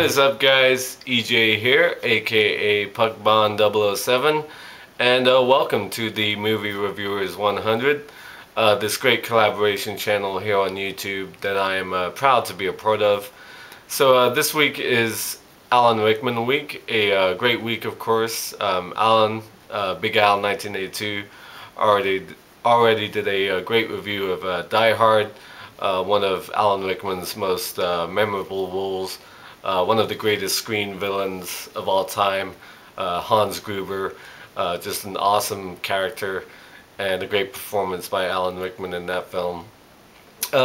is up, guys? EJ here, aka Puckbond007, and welcome to the Movie Reviewers 100, this great collaboration channel here on YouTube that I am proud to be a part of. So this week is Alan Rickman week, a great week, of course. Alan, Big Al 1982, already did a great review of Die Hard. One of Alan Rickman's most memorable roles, one of the greatest screen villains of all time, Hans Gruber, just an awesome character and a great performance by Alan Rickman in that film.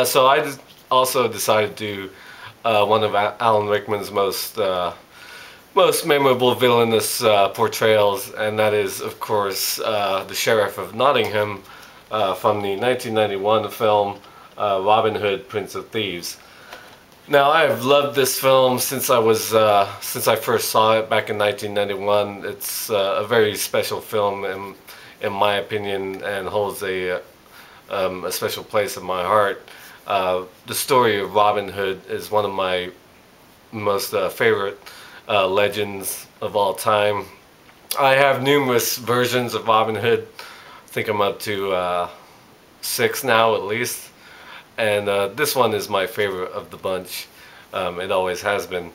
So I also decided to do one of Alan Rickman's most memorable villainous portrayals, and that is, of course, the Sheriff of Nottingham from the 1991 film Robin Hood, Prince of Thieves. Now, I have loved this film since I first saw it back in 1991. It's a very special film in my opinion, and holds a special place in my heart. The story of Robin Hood is one of my most favorite legends of all time. I have numerous versions of Robin Hood. I think I'm up to 6 now, at least. And this one is my favorite of the bunch. It always has been.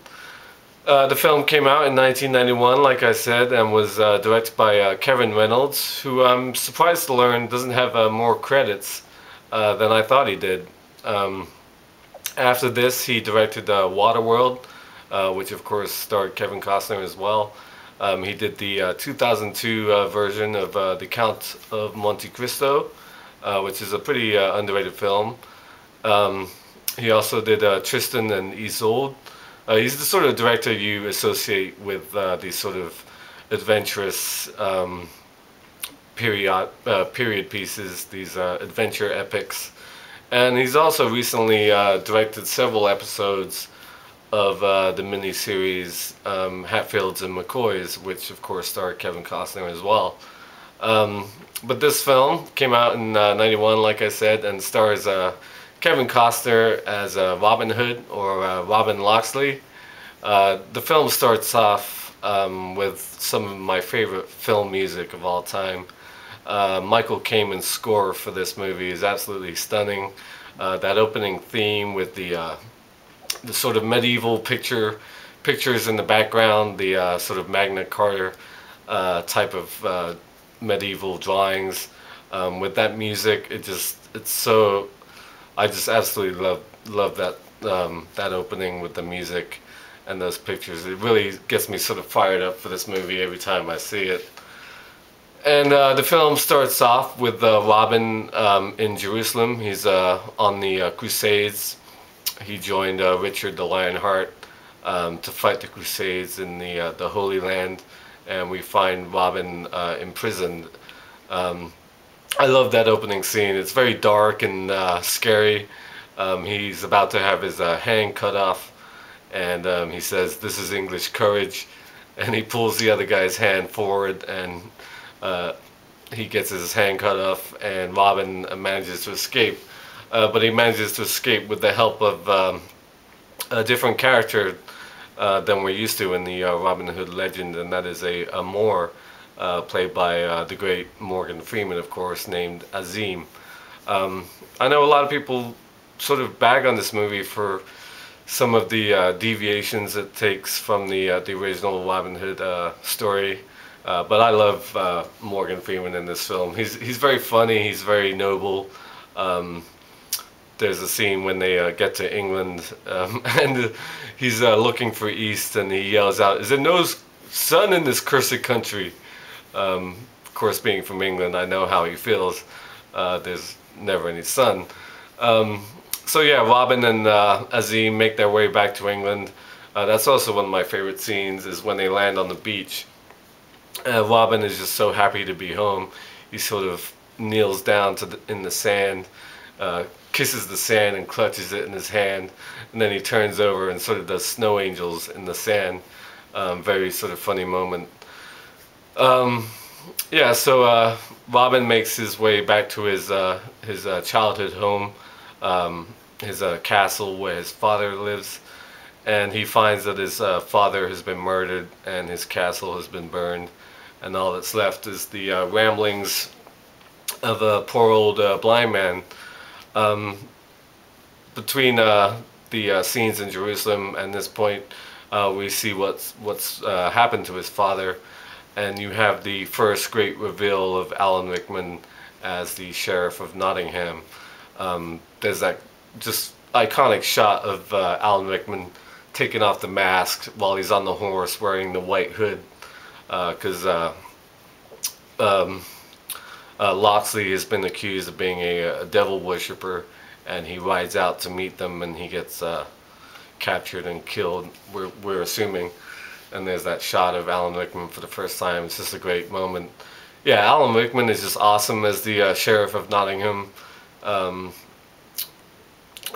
The film came out in 1991, like I said, and was directed by Kevin Reynolds, who I'm surprised to learn doesn't have more credits than I thought he did. After this, he directed Waterworld, which of course starred Kevin Costner as well. He did the 2002 version of The Count of Monte Cristo, which is a pretty underrated film. He also did Tristan and Isolde. He's the sort of director you associate with these sort of adventurous period pieces, these adventure epics. And he's also recently directed several episodes of the miniseries Hatfields and McCoys, which of course starred Kevin Costner as well. But this film came out in 91, like I said, and stars Kevin Costner as Robin Hood, or Robin Locksley. The film starts off with some of my favorite film music of all time. Michael Kamen's score for this movie is absolutely stunning. That opening theme with the sort of medieval pictures in the background, the sort of Magna Carta type of medieval drawings, with that music, it's so. I just absolutely love that that opening with the music and those pictures. It really gets me sort of fired up for this movie every time I see it. And the film starts off with Robin in Jerusalem. He's on the Crusades. He joined Richard the Lionheart to fight the Crusades in the Holy Land, and we find Robin imprisoned. I love that opening scene. It's very dark and scary. He's about to have his hand cut off, and he says, "This is English courage," and he pulls the other guy's hand forward, and he gets his hand cut off, and Robin manages to escape. But he manages to escape with the help of a different character than we're used to in the Robin Hood legend, and that is a Moor. Played by the great Morgan Freeman, of course, named Azim. I know a lot of people sort of bag on this movie for some of the deviations it takes from the original Robin Hood story, but I love Morgan Freeman in this film. He's very funny. He's very noble. There's a scene when they get to England, and he's looking for East, and he yells out, "Is there no sun in this cursed country?" Of course, being from England, I know how he feels. There's never any sun. So yeah, Robin and Azim make their way back to England. That's also one of my favorite scenes, is when they land on the beach. Robin is just so happy to be home. He sort of kneels down in the sand, kisses the sand and clutches it in his hand, and then he turns over and sort of does snow angels in the sand. Very sort of funny moment. Yeah, so Robin makes his way back to his childhood home, his castle where his father lives, and he finds that his father has been murdered and his castle has been burned, and all that's left is the ramblings of a poor old blind man. Um, Between the scenes in Jerusalem and this point, we see what's happened to his father, and you have the first great reveal of Alan Rickman as the sheriff of Nottingham. There's that just iconic shot of Alan Rickman taking off the mask while he's on the horse wearing the white hood, because Loxley has been accused of being a devil worshipper, and he rides out to meet them, and he gets captured and killed, we're assuming. And there's that shot of Alan Rickman for the first time. It's just a great moment. Yeah, Alan Rickman is just awesome as the sheriff of Nottingham.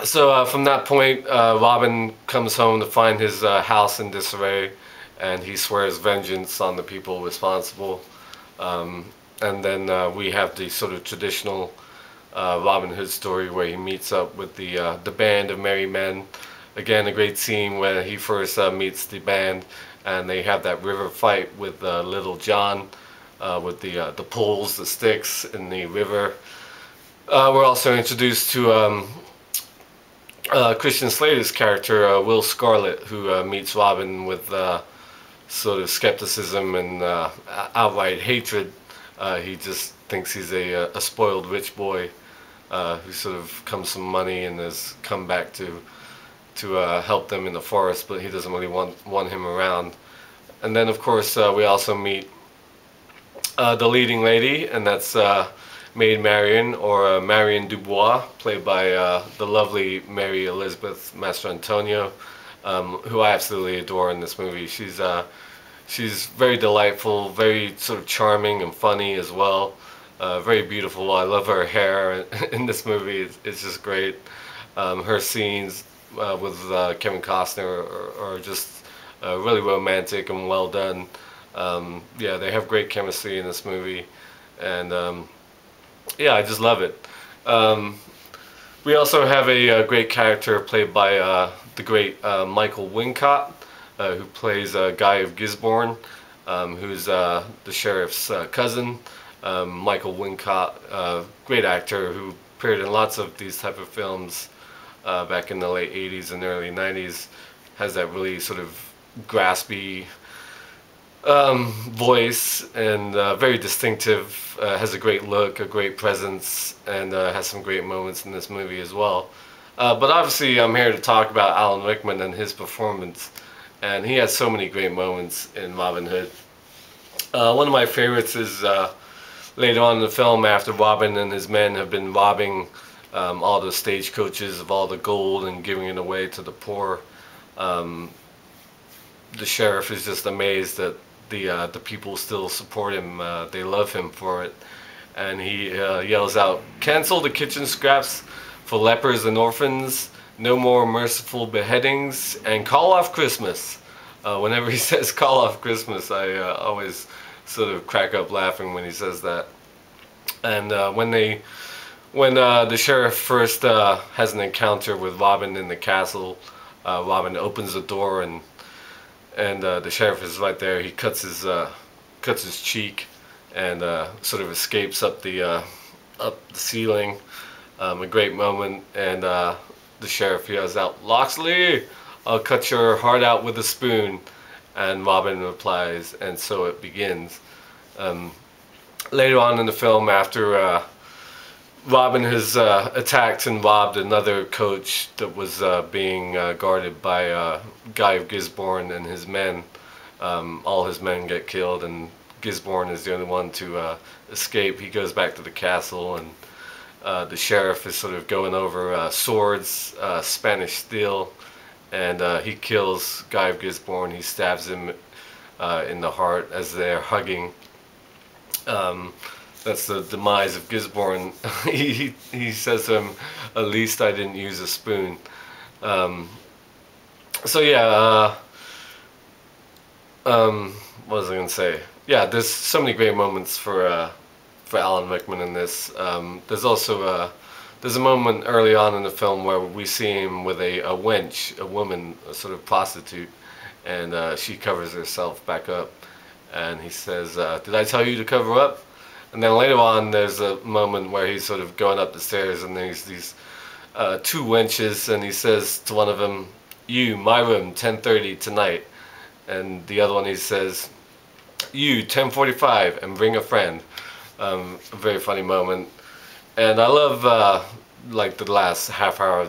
So from that point, Robin comes home to find his house in disarray, and he swears vengeance on the people responsible. And then we have the sort of traditional Robin Hood story where he meets up with the band of merry men. Again, a great scene where he first meets the band, and they have that river fight with Little John, with the poles, the sticks in the river. We're also introduced to Christian Slater's character, Will Scarlet, who meets Robin with sort of skepticism and outright hatred. He just thinks he's a spoiled rich boy who sort of comes from money and has come back to help them in the forest, but he doesn't really want him around. And then, of course, we also meet the leading lady, and that's Maid Marian, or Marion Dubois, played by the lovely Mary Elizabeth Mastrantonio, who I absolutely adore in this movie. She's very delightful, very sort of charming and funny as well. Very beautiful. I love her hair in this movie. It's just great. Her scenes with Kevin Costner are just really romantic and well done. Yeah, they have great chemistry in this movie, and yeah, I just love it. We also have a great character played by the great Michael Wincott, who plays Guy of Gisborne, who's the sheriff's cousin. Michael Wincott, great actor who appeared in lots of these type of films back in the late 80s and early 90s, has that really sort of graspy voice, and very distinctive, has a great look, a great presence, and has some great moments in this movie as well. But obviously I'm here to talk about Alan Rickman and his performance, and he has so many great moments in Robin Hood. One of my favorites is later on in the film, after Robin and his men have been robbing all the stagecoaches of all the gold and giving it away to the poor. The sheriff is just amazed that the people still support him. They love him for it, and he yells out, "Cancel the kitchen scraps for lepers and orphans, no more merciful beheadings, and call off Christmas." Whenever he says "call off Christmas," I always sort of crack up laughing when he says that. And when the sheriff first has an encounter with Robin in the castle, Robin opens the door, and the sheriff is right there. He cuts his cheek and sort of escapes up the ceiling. A great moment, and the sheriff yells out, "Loxley, I'll cut your heart out with a spoon." And Robin replies, "And so it begins." Later on in the film, after Robin has attacked and robbed another coach that was being guarded by Guy of Gisborne and his men, all his men get killed, and Gisborne is the only one to escape. He goes back to the castle, and the sheriff is sort of going over swords, Spanish steel, and he kills Guy of Gisborne. He stabs him in the heart as they're hugging. That's the demise of Gisborne. he says to him, "At least I didn't use a spoon." So yeah, what was I gonna say? Yeah, there's so many great moments for Alan Rickman in this. There's also there's a moment early on in the film where we see him with a wench, a woman, a sort of prostitute, and she covers herself back up, and he says, "Did I tell you to cover up?" And then later on, there's a moment where he's sort of going up the stairs, and there's these two wenches, and he says to one of them, "You, my room, 10:30 tonight," and the other one he says, "You, 10:45, and bring a friend." A very funny moment, and I love like the last half hour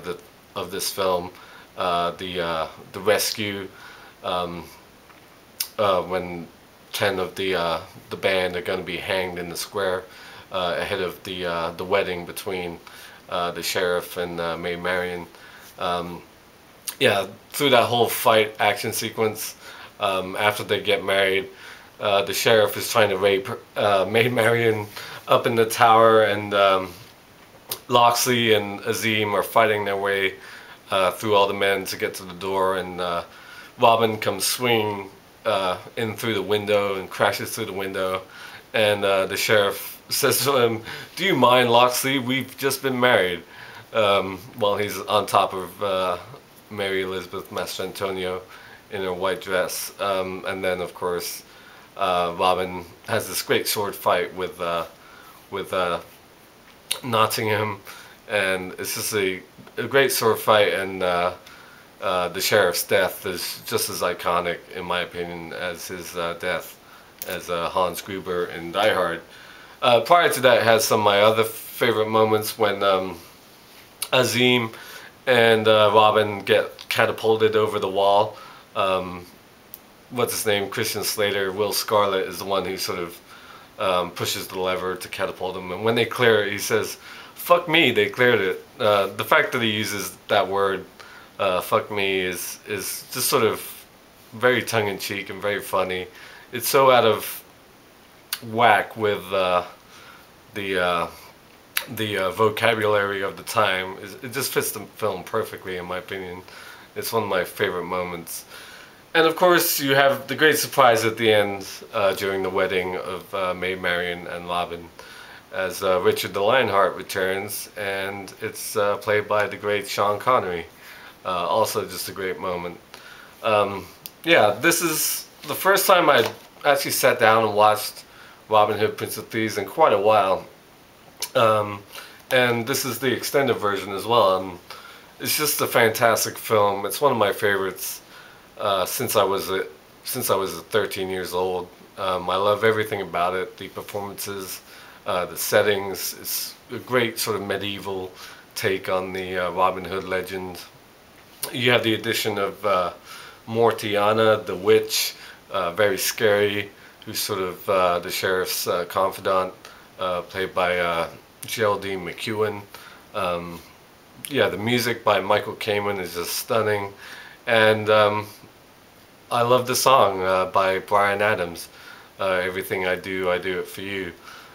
of this film, the rescue, when 10 of the band are going to be hanged in the square ahead of the wedding between the sheriff and Maid Marian. Yeah, through that whole fight action sequence, after they get married, the sheriff is trying to rape Maid Marian up in the tower, and Loxley and Azim are fighting their way through all the men to get to the door, and Robin comes swinging in through the window and crashes through the window, and the sheriff says to him, "Do you mind, Loxley? We've just been married," while he's on top of Mary Elizabeth Mastrantonio in her white dress. And then, of course, Robin has this great sword fight with Nottingham, and it's just a great sword fight, and the sheriff's death is just as iconic, in my opinion, as his death as Hans Gruber in Die Hard. Prior to that, it has some of my other favorite moments when Azim and Robin get catapulted over the wall. What's his name? Christian Slater, Will Scarlet, is the one who sort of pushes the lever to catapult him. And when they clear it, he says, "Fuck me, they cleared it." The fact that he uses that word, "fuck me," is just sort of very tongue-in-cheek and very funny. It's so out of whack with the vocabulary of the time. It just fits the film perfectly, in my opinion. It's one of my favorite moments. And of course, you have the great surprise at the end during the wedding of Maid Marian and Robin, as Richard the Lionheart returns, and it's played by the great Sean Connery. Also just a great moment. Yeah, this is the first time I actually sat down and watched Robin Hood, Prince of Thieves in quite a while. And this is the extended version as well. And it's just a fantastic film. It's one of my favorites since I was 13 years old. I love everything about it. The performances, the settings. It's a great sort of medieval take on the Robin Hood legend. You have the addition of Mortiana, the witch, very scary, who's sort of the sheriff's confidant, played by Geraldine McEwan. Yeah, the music by Michael Kamen is just stunning, and I love the song by Bryan Adams, "Everything I Do It For You."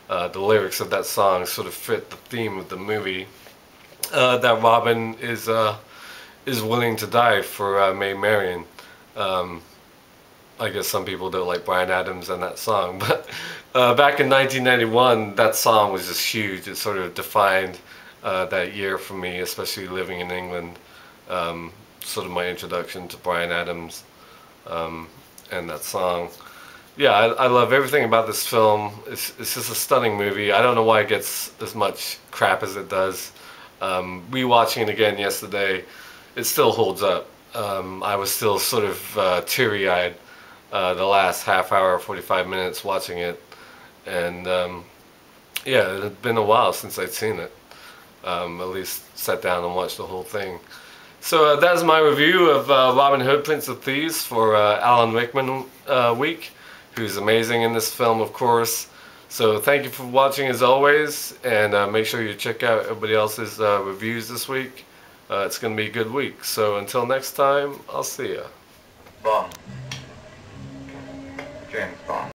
The lyrics of that song sort of fit the theme of the movie, that Robin is willing to die for Maid Marian. I guess some people don't like Bryan Adams and that song, but back in 1991, that song was just huge. It sort of defined that year for me, especially living in England. Sort of my introduction to Bryan Adams and that song. Yeah, I love everything about this film. It's just a stunning movie. I don't know why it gets as much crap as it does. Rewatching it again yesterday, it still holds up. I was still sort of teary-eyed the last half hour, 45 minutes watching it, and yeah, it had been a while since I'd seen it. At least sat down and watched the whole thing. So that's my review of Robin Hood, Prince of Thieves for Alan Rickman week, who's amazing in this film, of course. So thank you for watching as always, and make sure you check out everybody else's reviews this week. It's going to be a good week. So until next time, I'll see ya. Bond. James Bond.